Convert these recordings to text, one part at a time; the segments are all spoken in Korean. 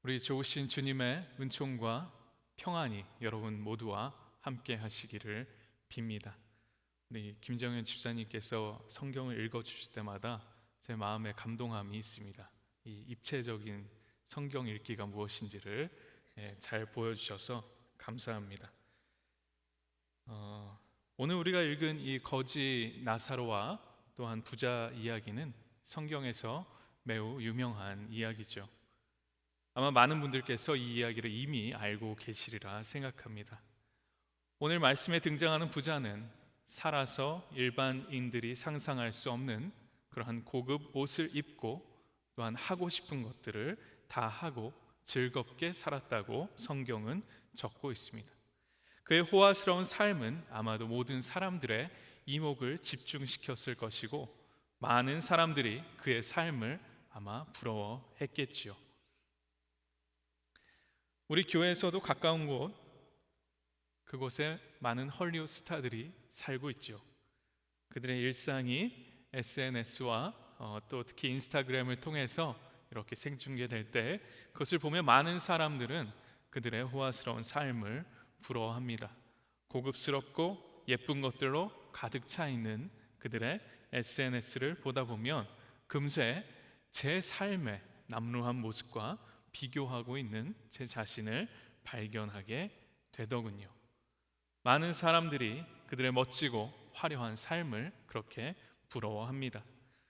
우리 좋으신 주님의 은총과 평안이 여러분 모두와 함께 하시기를 빕니다. 우리 김정현 집사님께서 성경을 읽어주실 때마다 제 마음에 감동함이 있습니다. 이 입체적인 성경 읽기가 무엇인지를 잘 보여주셔서 감사합니다. 오늘 우리가 읽은 이 거지 나사로와 또한 부자 이야기는 성경에서 매우 유명한 이야기죠. 아마 많은 분들께서 이 이야기를 이미 알고 계시리라 생각합니다. 오늘 말씀에 등장하는 부자는 살아서 일반인들이 상상할 수 없는 그러한 고급 옷을 입고 또한 하고 싶은 것들을 다 하고 즐겁게 살았다고 성경은 적고 있습니다. 그의 호화스러운 삶은 아마도 모든 사람들의 이목을 집중시켰을 것이고 많은 사람들이 그의 삶을 아마 부러워했겠지요. 우리 교회에서도 가까운 곳, 그곳에 많은 헐리우드 스타들이 살고 있죠. 그들의 일상이 SNS와 또 특히 인스타그램을 통해서 이렇게 생중계될 때 그것을 보며 많은 사람들은 그들의 호화스러운 삶을 부러워합니다. 고급스럽고 예쁜 것들로 가득 차 있는 그들의 SNS를 보다 보면 금세 제 삶의 남루한 모습과 비교하고 있는 제 자신을 발견하게 되더군요. 많은 사람들이 그들의 멋지고 화려한 삶을 그렇게 부러워합니다.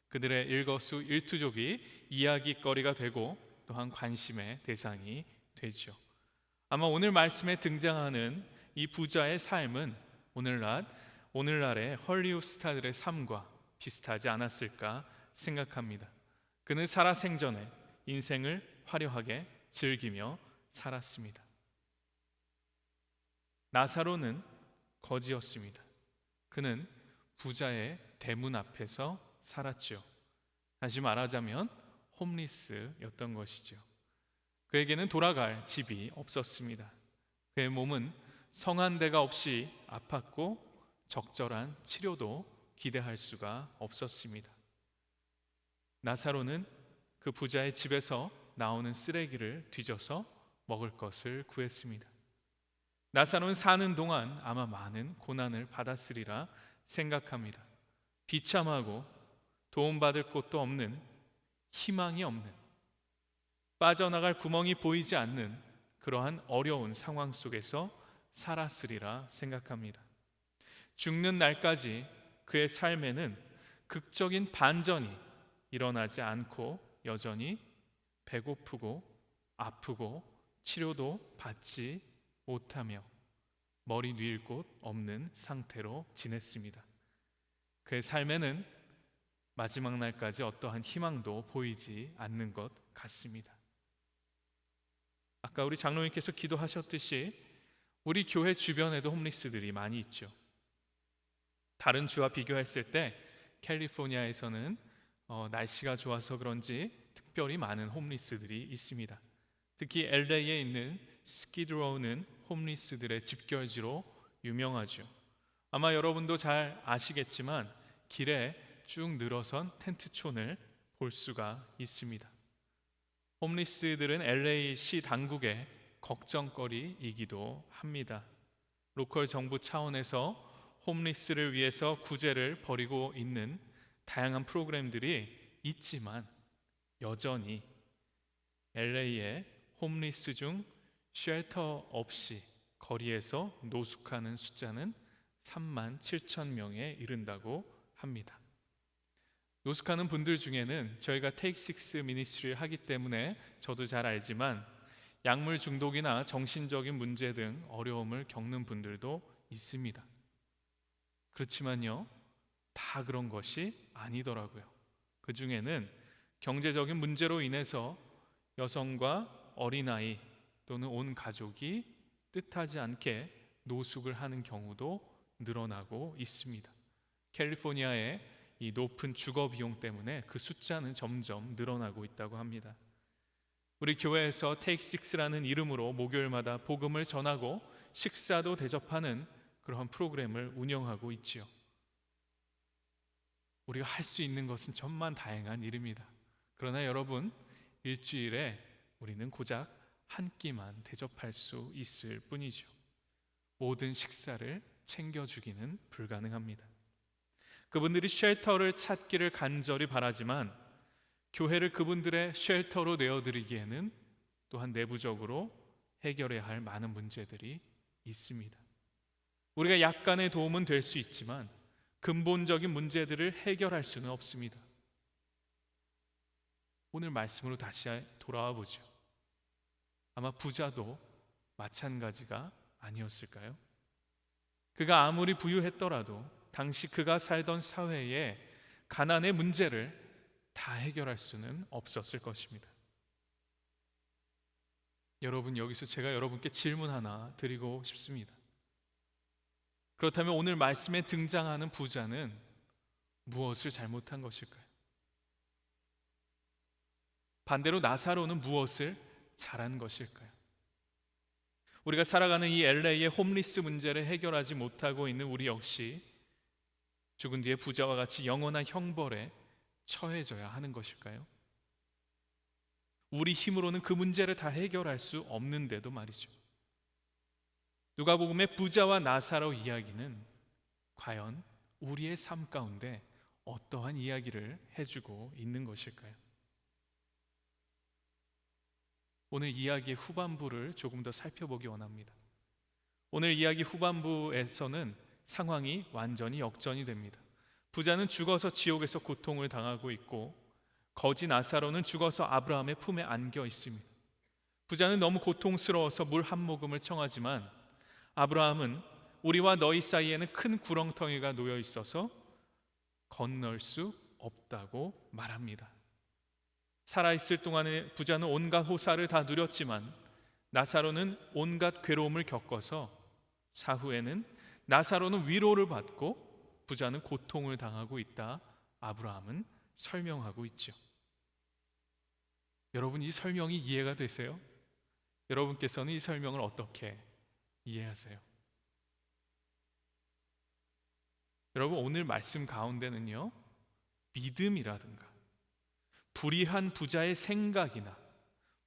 그들의 일거수일투족이 이야기거리가 되고 또한 관심의 대상이 되죠. 아마 오늘 말씀에 등장하는 이 부자의 삶은 오늘날의 헐리우드 스타들의 삶과 비슷하지 않았을까 생각합니다. 그는 살아생전에 인생을 화려하게 즐기며 살았습니다. 나사로는 거지였습니다. 그는 부자의 대문 앞에서 살았죠. 다시 말하자면 홈리스였던 것이죠. 그에게는 돌아갈 집이 없었습니다. 그의 몸은 성한 데가 없이 아팠고 적절한 치료도 기대할 수가 없었습니다. 나사로는 그 부자의 집에서 나오는 쓰레기를 뒤져서 먹을 것을 구했습니다. 나사로는 사는 동안 아마 많은 고난을 받았으리라 생각합니다. 비참하고 도움받을 곳도 없는, 희망이 없는, 빠져나갈 구멍이 보이지 않는 그러한 어려운 상황 속에서 살았으리라 생각합니다. 죽는 날까지 그의 삶에는 극적인 반전이 일어나지 않고 여전히 배고프고 아프고 치료도 받지 못하며 머리 뉘을 곳 없는 상태로 지냈습니다. 그의 삶에는 마지막 날까지 어떠한 희망도 보이지 않는 것 같습니다. 아까 우리 장로님께서 기도하셨듯이 우리 교회 주변에도 홈리스들이 많이 있죠. 다른 주와 비교했을 때 캘리포니아에서는 날씨가 좋아서 그런지 특별히 많은 홈리스들이 있습니다. 특히 LA에 있는 스키드로우는 홈리스들의 집결지로 유명하죠. 아마 여러분도 잘 아시겠지만 길에 쭉 늘어선 텐트촌을 볼 수가 있습니다. 홈리스들은 LA 시 당국의 걱정거리이기도 합니다. 로컬 정부 차원에서 홈리스를 위해서 구제를 벌이고 있는 다양한 프로그램들이 있지만 여전히 LA의 홈리스 중 쉘터 없이 거리에서 노숙하는 숫자는 3만 7천 명에 이른다고 합니다. 노숙하는 분들 중에는 저희가 Take Six 미니스트리를 하기 때문에 저도 잘 알지만 약물 중독이나 정신적인 문제 등 어려움을 겪는 분들도 있습니다. 그렇지만요, 다 그런 것이 아니더라고요. 그 중에는 경제적인 문제로 인해서 여성과 어린아이 또는 온 가족이 뜻하지 않게 노숙을 하는 경우도 늘어나고 있습니다. 캘리포니아의 이 높은 주거 비용 때문에 그 숫자는 점점 늘어나고 있다고 합니다. 우리 교회에서 Take Six라는 이름으로 목요일마다 복음을 전하고 식사도 대접하는 그러한 프로그램을 운영하고 있지요. 우리가 할 수 있는 것은 천만다양한 일입니다. 그러나 여러분, 일주일에 우리는 고작 한 끼만 대접할 수 있을 뿐이죠. 모든 식사를 챙겨주기는 불가능합니다. 그분들이 쉘터를 찾기를 간절히 바라지만 교회를 그분들의 쉘터로 내어드리기에는 또한 내부적으로 해결해야 할 많은 문제들이 있습니다. 우리가 약간의 도움은 될 수 있지만 근본적인 문제들을 해결할 수는 없습니다. 오늘 말씀으로 다시 돌아와 보죠. 아마 부자도 마찬가지가 아니었을까요? 그가 아무리 부유했더라도 당시 그가 살던 사회에 가난의 문제를 다 해결할 수는 없었을 것입니다. 여러분, 여기서 제가 여러분께 질문 하나 드리고 싶습니다. 그렇다면 오늘 말씀에 등장하는 부자는 무엇을 잘못한 것일까요? 반대로 나사로는 무엇을 잘한 것일까요? 우리가 살아가는 이 LA의 홈리스 문제를 해결하지 못하고 있는 우리 역시 죽은 뒤에 부자와 같이 영원한 형벌에 처해져야 하는 것일까요? 우리 힘으로는 그 문제를 다 해결할 수 없는데도 말이죠. 누가복음의 부자와 나사로 이야기는 과연 우리의 삶 가운데 어떠한 이야기를 해주고 있는 것일까요? 오늘 이야기의 후반부를 조금 더 살펴보기 원합니다. 오늘 이야기 후반부에서는 상황이 완전히 역전이 됩니다. 부자는 죽어서 지옥에서 고통을 당하고 있고 거지 나사로는 죽어서 아브라함의 품에 안겨 있습니다. 부자는 너무 고통스러워서 물 한 모금을 청하지만 아브라함은 우리와 너희 사이에는 큰 구렁텅이가 놓여 있어서 건널 수 없다고 말합니다. 살아있을 동안에 부자는 온갖 호사를 다 누렸지만 나사로는 온갖 괴로움을 겪어서 사후에는 나사로는 위로를 받고 부자는 고통을 당하고 있다, 아브라함은 설명하고 있죠. 여러분, 이 설명이 이해가 되세요? 여러분께서는 이 설명을 어떻게 이해하세요? 여러분, 오늘 말씀 가운데는요, 믿음이라든가 불의한 부자의 생각이나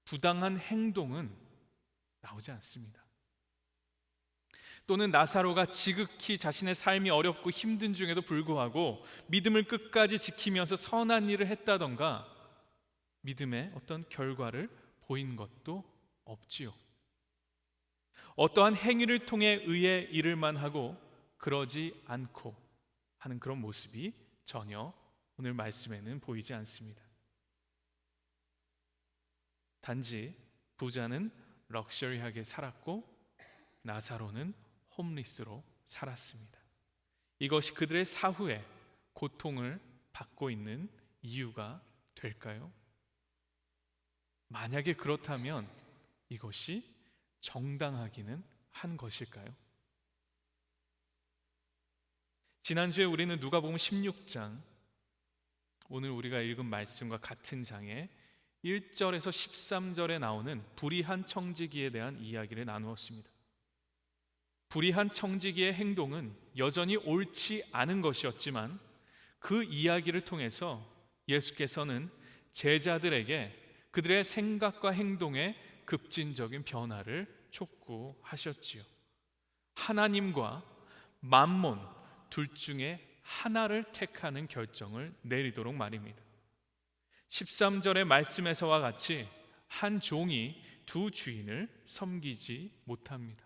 부당한 행동은 나오지 않습니다. 또는 나사로가 지극히 자신의 삶이 어렵고 힘든 중에도 불구하고 믿음을 끝까지 지키면서 선한 일을 했다던가 믿음의 어떤 결과를 보인 것도 없지요. 어떠한 행위를 통해 의에 이를만 하고 그러지 않고 하는 그런 모습이 전혀 오늘 말씀에는 보이지 않습니다. 단지 부자는 럭셔리하게 살았고 나사로는 홈리스로 살았습니다. 이것이 그들의 사후에 고통을 받고 있는 이유가 될까요? 만약에 그렇다면 이것이 정당하기는 한 것일까요? 지난주에 우리는 누가복음 16장, 오늘 우리가 읽은 말씀과 같은 장에 1절에서 13절에 나오는 불의한 청지기에 대한 이야기를 나누었습니다. 불의한 청지기의 행동은 여전히 옳지 않은 것이었지만 그 이야기를 통해서 예수께서는 제자들에게 그들의 생각과 행동에 급진적인 변화를 촉구하셨지요. 하나님과 맘몬 둘 중에 하나를 택하는 결정을 내리도록 말입니다. 13절의 말씀에서와 같이 한 종이 두 주인을 섬기지 못합니다.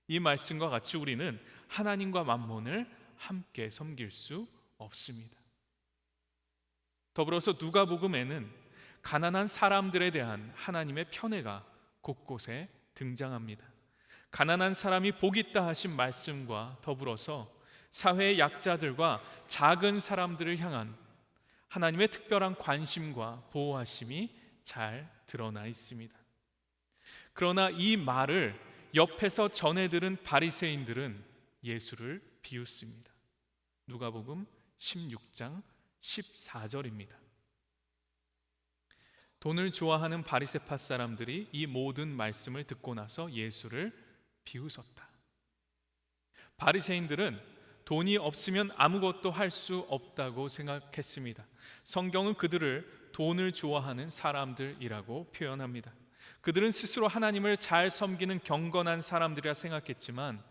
이 말씀과 같이 우리는 하나님과 맘몬을 함께 섬길 수 없습니다. 더불어서 누가복음에는 가난한 사람들에 대한 하나님의 편애가 곳곳에 등장합니다. 가난한 사람이 복 있다 하신 말씀과 더불어서 사회의 약자들과 작은 사람들을 향한 하나님의 특별한 관심과 보호하심이 잘 드러나 있습니다. 그러나 이 말을 옆에서 전해 들은 바리새인들은 예수를 비웃습니다. 누가복음 16장 14절입니다. 돈을 좋아하는 바리새파 사람들이 이 모든 말씀을 듣고 나서 예수를 비웃었다. 바리새인들은 돈이 없으면 아무것도 할 수 없다고 생각했습니다. 성경은 그들을 돈을 좋아하는 사람들이라고 표현합니다. 그들은 스스로 하나님을 잘 섬기는 경건한 사람들이라 생각했지만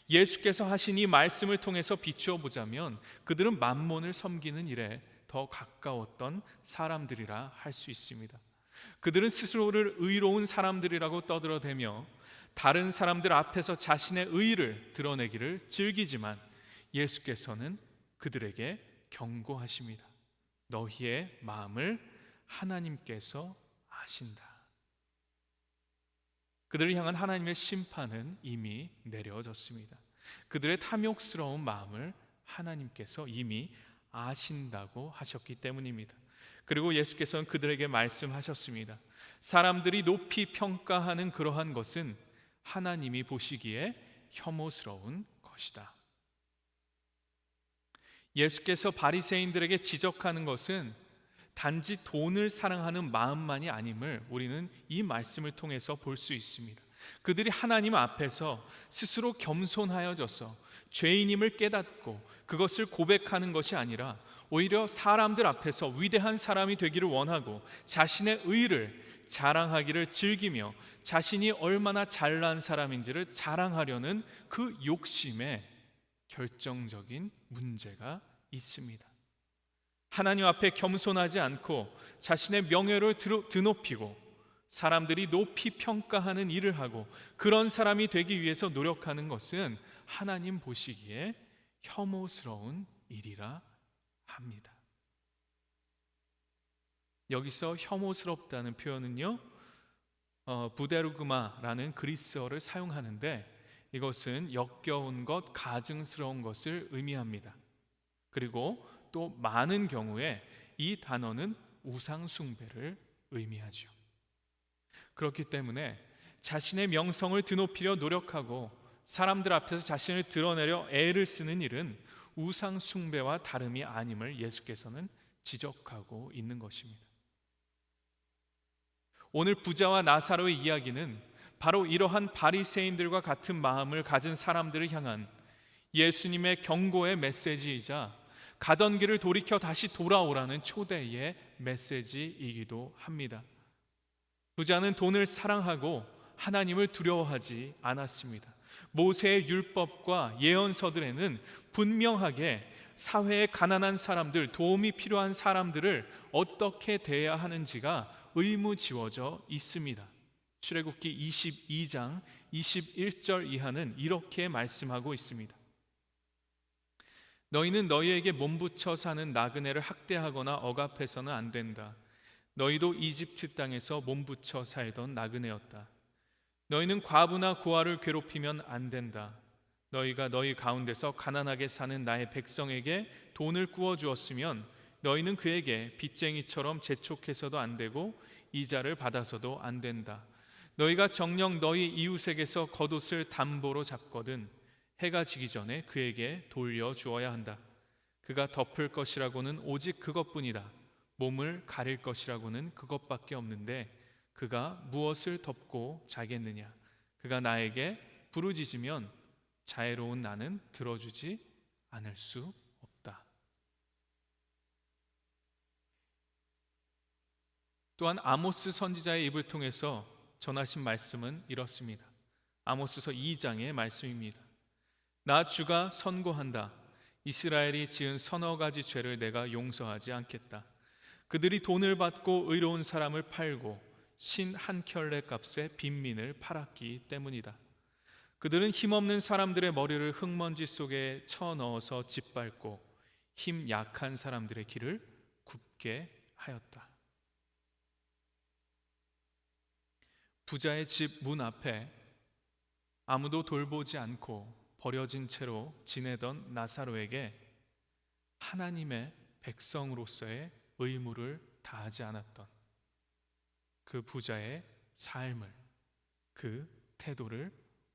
예수께서 하신 이 말씀을 통해서 비추어 보자면 그들은 만몬을 섬기는 일에 더 가까웠던 사람들이라 할 수 있습니다. 그들은 스스로를 의로운 사람들이라고 떠들어대며 다른 사람들 앞에서 자신의 의의를 드러내기를 즐기지만 예수께서는 그들에게 경고하십니다. 너희의 마음을 하나님께서 아신다. 그들을 향한 하나님의 심판은 이미 내려졌습니다. 그들의 탐욕스러운 마음을 하나님께서 이미 아신다고 하셨기 때문입니다. 그리고 예수께서는 그들에게 말씀하셨습니다. 사람들이 높이 평가하는 그러한 것은 하나님이 보시기에 혐오스러운 것이다. 예수께서 바리새인들에게 지적하는 것은 단지 돈을 사랑하는 마음만이 아님을 우리는 이 말씀을 통해서 볼 수 있습니다. 그들이 하나님 앞에서 스스로 겸손하여져서 죄인임을 깨닫고 그것을 고백하는 것이 아니라 오히려 사람들 앞에서 위대한 사람이 되기를 원하고 자신의 의를 자랑하기를 즐기며 자신이 얼마나 잘난 사람인지를 자랑하려는 그 욕심에 결정적인 문제가 있습니다. 하나님 앞에 겸손하지 않고 자신의 명예를 드높이고 사람들이 높이 평가하는 일을 하고 그런 사람이 되기 위해서 노력하는 것은 하나님 보시기에 혐오스러운 일이라 합니다. 여기서 혐오스럽다는 표현은요, 부데르그마라는 그리스어를 사용하는데 이것은 역겨운 것, 가증스러운 것을 의미합니다. 그리고 또 많은 경우에 이 단어는 우상 숭배를 의미하죠. 그렇기 때문에 자신의 명성을 드높이려 노력하고 사람들 앞에서 자신을 드러내려 애를 쓰는 일은 우상 숭배와 다름이 아님을 예수께서는 지적하고 있는 것입니다. 오늘 부자와 나사로의 이야기는 바로 이러한 바리새인들과 같은 마음을 가진 사람들을 향한 예수님의 경고의 메시지이자 가던 길을 돌이켜 다시 돌아오라는 초대의 메시지이기도 합니다. 부자는 돈을 사랑하고 하나님을 두려워하지 않았습니다. 모세의 율법과 예언서들에는 분명하게 사회의 가난한 사람들, 도움이 필요한 사람들을 어떻게 대해야 하는지가 의무지워져 있습니다. 출애굽기 22장 21절 이하는 이렇게 말씀하고 있습니다. 너희는 너희에게 몸부쳐 사는 나그네를 학대하거나 억압해서는 안 된다. 너희도 이집트 땅에서 몸부쳐 살던 나그네였다. 너희는 과부나 고아를 괴롭히면 안 된다. 너희가 너희 가운데서 가난하게 사는 나의 백성에게 돈을 구워 주었으면 너희는 그에게 빚쟁이처럼 재촉해서도 안 되고 이자를 받아서도 안 된다. 너희가 정녕 너희 이웃에게서 겉옷을 담보로 잡거든 해가 지기 전에 그에게 돌려 주어야 한다. 그가 덮을 것이라고는 오직 그것뿐이다. 몸을 가릴 것이라고는 그것밖에 없는데 그가 무엇을 덮고 자겠느냐? 그가 나에게 부르짖으면 자애로운 나는 들어주지 않을 수 없다. 또한 아모스 선지자의 입을 통해서 전하신 말씀은 이렇습니다. 아모스서 2장의 말씀입니다. 나 주가 선고한다. 이스라엘이 지은 서너 가지 죄를 내가 용서하지 않겠다. 그들이 돈을 받고 의로운 사람을 팔고 신 한 켤레 값에 빈민을 팔았기 때문이다. 그들은 힘없는 사람들의 머리를 흙먼지 속에 쳐넣어서 짓밟고 힘 약한 사람들의 길을 굽게 하였다. 부자의 집 문 앞에 아무도 돌보지 않고 버려진 채로 지내던 나사로에게 하나님의 백성으로서의 의무를 다하지 않았던 그 부자의 삶을, 그 태도를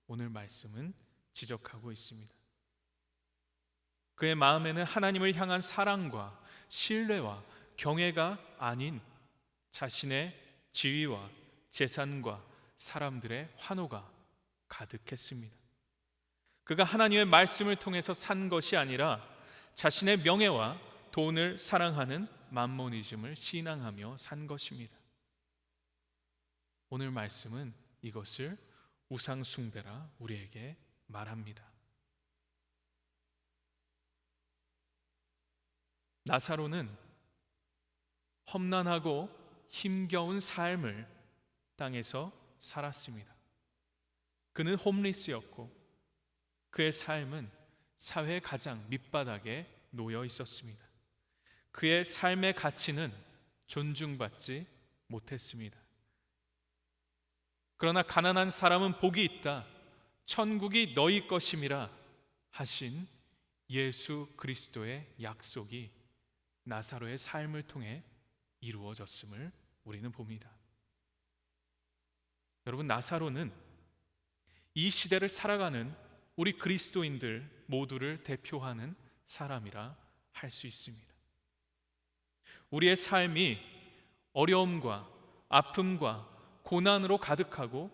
오늘 말씀은 지적하고 있습니다. 그의 마음에는 하나님을 향한 사랑과 신뢰와 경외가 아닌 자신의 지위와 재산과 사람들의 환호가 가득했습니다. 그가 하나님의 말씀을 통해서 산 것이 아니라 자신의 명예와 돈을 사랑하는 맘모니즘을 신앙하며 산 것입니다. 오늘 말씀은 이것을 우상숭배라 우리에게 말합니다. 나사로는 험난하고 힘겨운 삶을 땅에서 살았습니다. 그는 홈리스였고 그의 삶은 사회의 가장 밑바닥에 놓여 있었습니다. 그의 삶의 가치는 존중받지 못했습니다. 그러나 가난한 사람은 복이 있다, 천국이 너희 것임이라 하신 예수 그리스도의 약속이 나사로의 삶을 통해 이루어졌음을 우리는 봅니다. 여러분, 나사로는 이 시대를 살아가는 우리 그리스도인들 모두를 대표하는 사람이라 할 수 있습니다. 우리의 삶이 어려움과 아픔과 고난으로 가득하고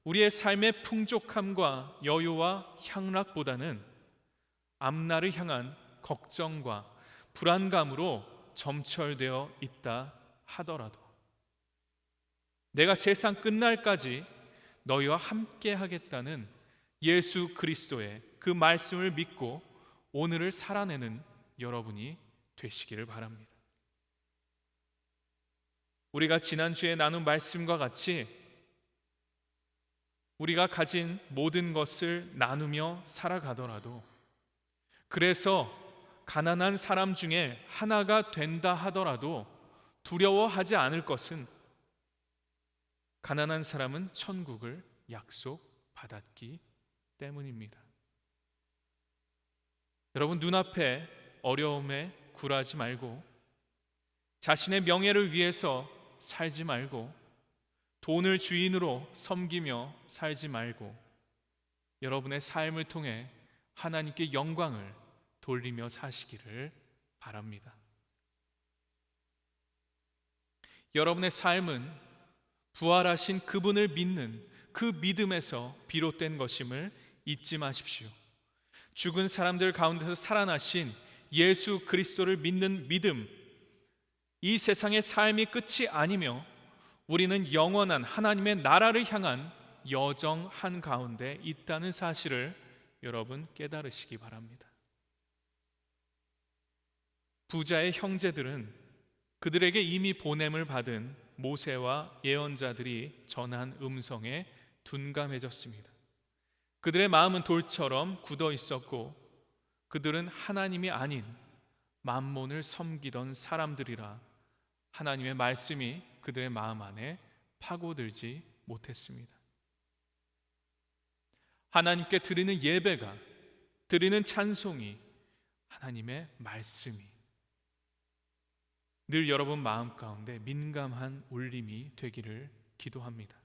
우리의 삶의 풍족함과 여유와 향락보다는 앞날을 향한 걱정과 불안감으로 점철되어 있다 하더라도 내가 세상 끝날까지 너희와 함께 하겠다는 예수 그리스도의 그 말씀을 믿고 오늘을 살아내는 여러분이 되시기를 바랍니다. 우리가 지난주에 나눈 말씀과 같이 우리가 가진 모든 것을 나누며 살아가더라도, 그래서 가난한 사람 중에 하나가 된다 하더라도 두려워하지 않을 것은 가난한 사람은 천국을 약속받았기 때문입니다. 여러분, 눈앞에 어려움에 굴하지 말고 자신의 명예를 위해서 살지 말고 돈을 주인으로 섬기며 살지 말고 여러분의 삶을 통해 하나님께 영광을 돌리며 사시기를 바랍니다. 여러분의 삶은 부활하신 그분을 믿는 그 믿음에서 비롯된 것임을 잊지 마십시오. 죽은 사람들 가운데서 살아나신 예수 그리스도를 믿는 믿음, 이 세상의 삶이 끝이 아니며 우리는 영원한 하나님의 나라를 향한 여정 한가운데 있다는 사실을 여러분 깨달으시기 바랍니다. 부자의 형제들은 그들에게 이미 보냄을 받은 모세와 예언자들이 전한 음성에 둔감해졌습니다. 그들의 마음은 돌처럼 굳어 있었고 그들은 하나님이 아닌 만몬을 섬기던 사람들이라 하나님의 말씀이 그들의 마음 안에 파고들지 못했습니다. 하나님께 드리는 예배가, 드리는 찬송이, 하나님의 말씀이 늘 여러분 마음 가운데 민감한 울림이 되기를 기도합니다.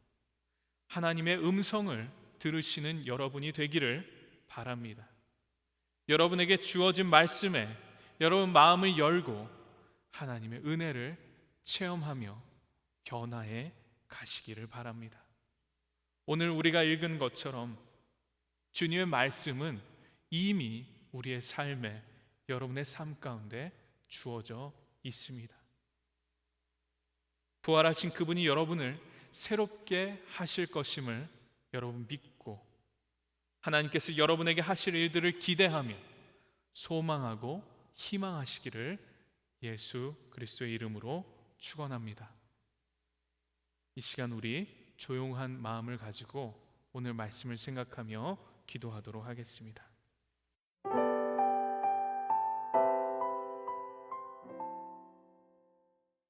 하나님의 음성을 들으시는 여러분이 되기를 바랍니다. 여러분에게 주어진 말씀에 여러분 마음을 열고 하나님의 은혜를 체험하며 변화해 가시기를 바랍니다. 오늘 우리가 읽은 것처럼 주님의 말씀은 이미 우리의 삶에, 여러분의 삶 가운데 주어져 있습니다. 부활하신 그분이 여러분을 새롭게 하실 것임을 여러분 믿고 하나님께서 여러분에게 하실 일들을 기대하며 소망하고 희망하시기를 예수 그리스도의 이름으로 축원합니다. 이 시간 우리 조용한 마음을 가지고 오늘 말씀을 생각하며 기도하도록 하겠습니다.